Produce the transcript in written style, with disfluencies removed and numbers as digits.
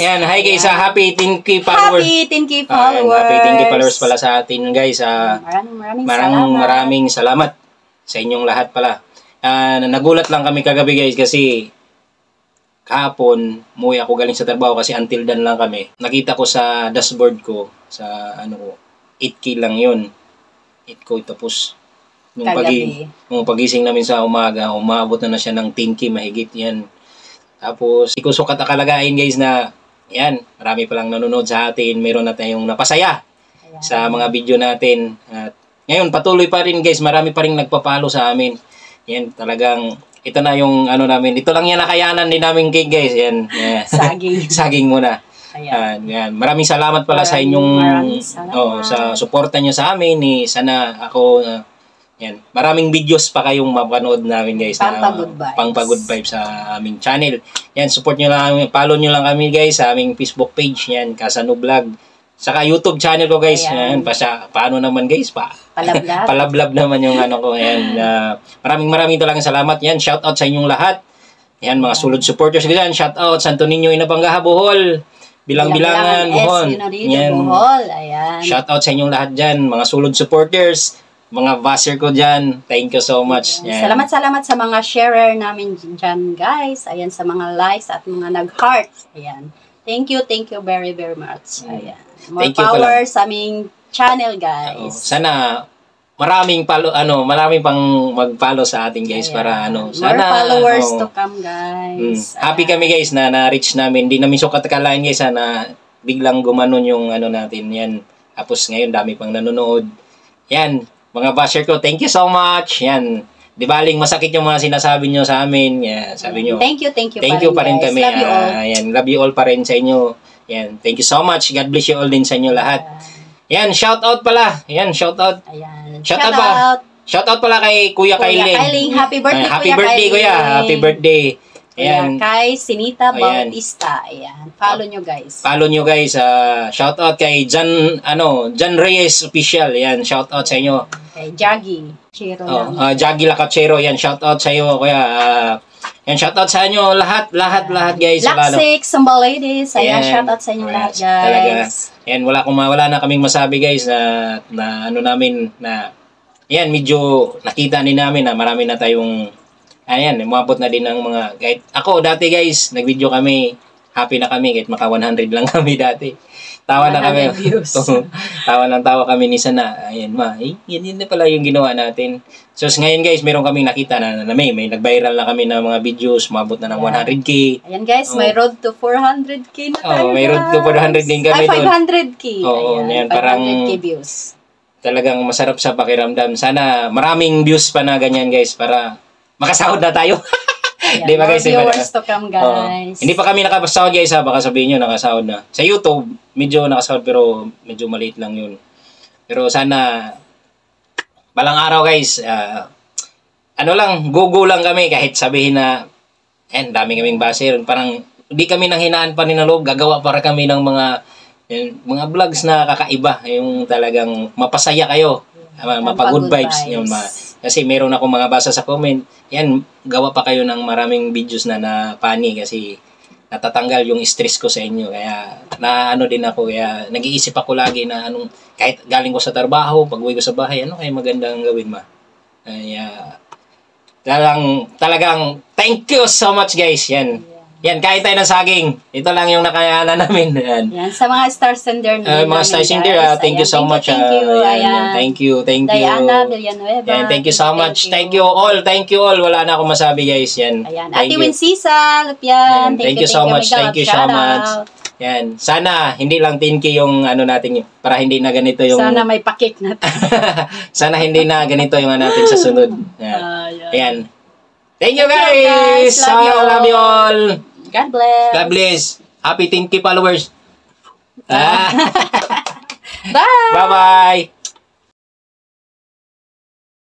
Yan, hi guys, happy 10K followers. Happy 10K followers. Happy 10K followers pala sa atin guys. Maraming salamat sa inyong lahat pala. Nagulat lang kami kagabi guys kasi kahapon umuwi ako galing sa trabaho kasi until dan lang kami. Nakita ko sa dashboard ko sa 8K lang yun. 8K tapos nung pagising namin sa umaga, umabot na siya ng 10K mahigit yan. Tapos, ikusukat ang kalagain guys na, yan, marami palang nanonood sa atin. Meron na tayong napasaya sa mga video natin. At ngayon, patuloy pa rin guys, marami pa rin nagpapalo sa amin. Yan, talagang, ito na yung namin. Ito lang yan nakayanan din namin cake guys. Yan, saging. Saging muna. Yan. Maraming salamat pala sa inyong, sa suporta nyo sa amin. Sana ako, yan. Maraming videos pa kayong mapanood namin guys. Pang-good vibes sa aming channel. Yan, support nyo lang, follow nyo lang kami guys sa aming Facebook page. Yan, Kasano Vlog. Saka YouTube channel ko guys. Yan, paano naman guys? Palablab. Palablab naman yung ko. Yan, maraming talagang salamat. Yan, shout out sa inyong lahat. Yan, mga sulod supporters dyan. Shout out Santo Niño Inabanggaha, Bohol. Bilang-bilangan, Bohol. Yan. Ayan. Shout out sa inyong lahat dyan. Mga sulod supporters. Mga baser ko dyan, thank you so much. Yan. Salamat sa mga sharer namin dyan, guys. Ayan, sa mga likes at mga nag-heart. Ayan. Thank you very much. Ayan. More power sa aming channel, guys. Sana maraming pang mag-follow sa atin, guys. Para sana more followers to come, guys. Happy kami, guys, na na-reach namin. Hindi namin sukat akalain, guys, na biglang gumanon yung natin. Yan. Tapos ngayon, dami pang nanonood. Yan. Mga basher ko, thank you so much. Yan. Di baling masakit yung mga sinasabi nyo sa amin. Yan, sabi nyo. Thank you pa rin kami. Love you all. Yan, love you all pa rin sa inyo. Yan, thank you so much. God bless you all din sa inyo lahat. Yan, shout out pala. Yan, shout out. Ayan. Shout out pala kay Kuya Kailing. Happy birthday, Happy birthday, Kuya. Happy birthday. Ayan. Kay Sinita Bautista. Ayan. Follow nyo guys. Follow nyo guys. Shout out kay Jan Reyes Official. Ayan. Shout out sa inyo. Kay Jaggy. Jaggy Lacachero. Ayan. Shout out sa iyo Kuya. Ayan. Shout out sa inyo lahat guys. Laksik, Samba Ladies. Ayan. Shout out sa inyo lahat guys. Talaga. Ayan. Wala na kaming masabi guys na namin na ayan. Medyo nakita din namin na marami na tayong ayan, umabot na din ng mga, kahit ako dati guys, nag-video kami, happy na kami, kahit maka 100 lang kami dati. Tawa na kami. tawa kami ni Sana. Ayan yun na pala yung ginawa natin. So ngayon guys, meron kaming nakita na may nag-viral na kami ng mga videos, umabot na ng 100K. Ayan guys, may road to 400K na tayo. May road to 400 din kami. 500K. Ayan, parang 500K views. Talagang masarap sa pakiramdam. Sana maraming views pa na ganyan guys, para makasahod na tayo. Di ba guys? Viewers to come guys. Hindi pa kami nakasahod guys ha. Baka sabihin nyo nakasahod na. Sa YouTube, medyo nakasahod pero medyo maliit lang yun. Pero sana balang araw guys, go lang kami kahit sabihin na dami kaming baser. Parang hindi kami nang hinaan pa rin ng loob. Gagawa para kami ng mga vlogs na kakaiba. Yung talagang mapasaya kayo. Mapag-good vibes. Kasi meron akong mga basa sa comment. Yan, gawa pa kayo ng maraming videos na funny kasi natatanggal yung stress ko sa inyo. Kaya din ako. Kaya nag-iisip ako lagi na kahit galing ko sa trabaho, pag-uwi ko sa bahay, ano kaya magandang gawin Kaya talagang thank you so much guys. Yan, kain tayo ng saging. Ito lang yung nakayanan namin. Yan, sa mga star sender namin. Mga star sender, thank you so much. Thank you. Diana Villanueva. Thank you so much. Thank you all. Wala na akong masabi guys. Yan. Ate Winsisa, Lupyan. Thank you so much. Thank you so much. Yan. Sana hindi lang 10K yung natin para hindi na ganito yung sana may pakik natin. Sana hindi na ganito yung natin sa sunod. Ayan. Thank you guys. Love you all. God bless. God bless. Happy 10K followers. Bye. Bye-bye.